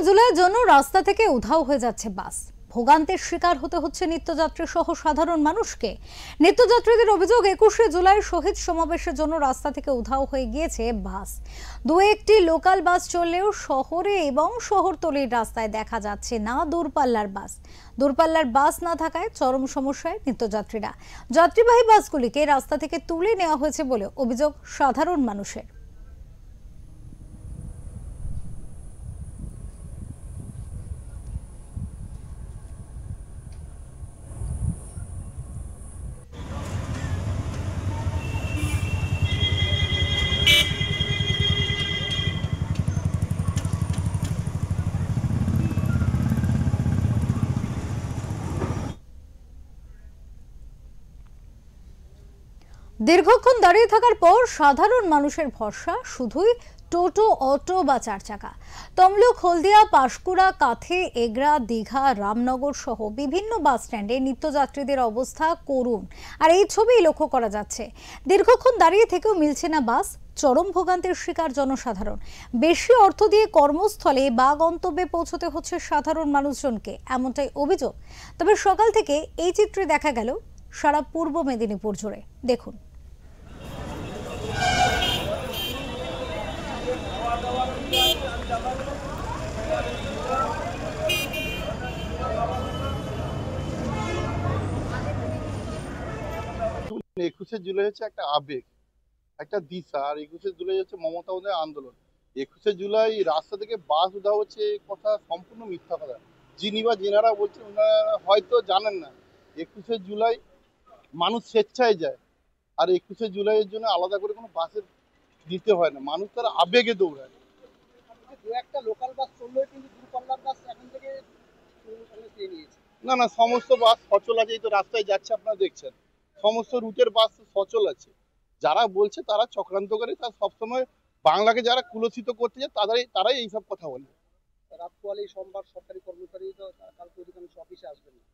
জুলাইয়ের জন্য রাস্তা থেকে উধাও হয়ে যাচ্ছে বাস। ভোগান্তির শিকার হতে হচ্ছে নিত্যযাত্রী সহ সাধারণ মানুষকে। নিত্যযাত্রীদের অভিযোগ, 21শে জুলাই শহীদ সমাবেশের জন্য রাস্তা থেকে উধাও হয়ে গিয়েছে বাস। দু একটি লোকাল বাস চললেও শহরে এবং শহরতলির রাস্তায় দেখা যাচ্ছে না দূরপাল্লার বাস। দূরপাল্লার বাস না থাকায় চরম সমস্যায় নিত্যযাত্রীরা। যাত্রীবাহী বাসগুলিকে রাস্তা থেকে তুলে নেওয়া হয়েছে বলে অভিযোগ সাধারণ মানুষের। দীর্ঘক্ষণ দাঁড়িয়ে থাকার পর সাধারণ মানুষের ভরসা শুধুই টোটো, অটো বা চারচাকা। তমলুক, হলদিয়া, পাঁশকুড়া, কাথে, এগরা, দীঘা, রামনগর সহ বিভিন্ন বাস স্ট্যান্ডে নিত্যযাত্রীদের অবস্থা করুণ। আর এই ছবি লক্ষ্য করা যাচ্ছে, দীর্ঘক্ষণ দাঁড়িয়ে থেকেও মিলছে না বাস। চরম ভোগান্তির শিকার জনসাধারণ। বেশি অর্থ দিয়ে কর্মস্থলে বা গন্তব্যে পৌঁছতে হচ্ছে সাধারণ মানুষজনকে, এমনটাই অভিযোগ। তবে সকাল থেকে এই চিত্রে দেখা গেল সারা পূর্ব মেদিনীপুর জুড়ে। দেখুন। একুশে জুলাই হচ্ছে একটা আবেগ, একটা দিশা। আর 21শে জুলাই হচ্ছে মমতা বন্দ্যোপাধ্যায়ের আন্দোলন। 21শে জুলাই রাস্তা থেকে বাস উধাও হচ্ছে, এই কথা সম্পূর্ণ মিথ্যা কথা। যেনারা বলছেন ওনারা হয়তো জানেন না, 21শে জুলাই মানুষ স্বেচ্ছায় যায়। আর 21শে জুলাইয়ের জন্য আলাদা করে কোনো বাসের দিতে হয় না, মানুষ তার আবেগে দৌড়ায়। দু একটা লোকাল বাস চললেও কিন্তু দূরপাল্লার বাস এখন থেকে নিয়েছে। না না, সমস্ত বাস সচল আছে, এই তো রাস্তায় যাচ্ছে, আপনারা দেখছেন সমস্ত রুটের বাস সচল আছে। যারা বলছে তারা চক্রান্তকারী, তারা সবসময় বাংলাকে যারা কুলসিত করতে যায় তারাই এইসব কথা বলে। রাত পোয়ালেই সোমবার সরকারি কর্মচারী তো কালকে অধিকাংশ অফিসে আসবেন না।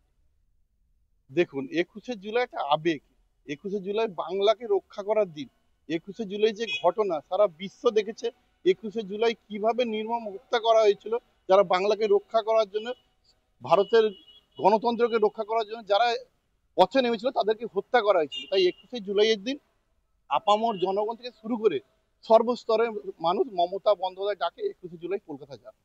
দেখুন, 21শে জুলাই একটা আবেগ। 21শে জুলাই বাংলাকে রক্ষা করার দিন। 21শে জুলাই যে ঘটনা সারা বিশ্ব দেখেছে, 21শে জুলাই কিভাবে নির্মম হত্যা করা হয়েছিল। যারা বাংলাকে রক্ষা করার জন্য, ভারতের গণতন্ত্রকে রক্ষা করার জন্য যারা পথে নেমেছিল, তাদেরকে হত্যা করা হয়েছিল। তাই 21শে জুলাইয়ের দিন আপামর জনগণ থেকে শুরু করে সর্বস্তরের মানুষ মমতা বন্দ্যোপাধ্যায় ডাকে 21শে জুলাই কলকাতা যান।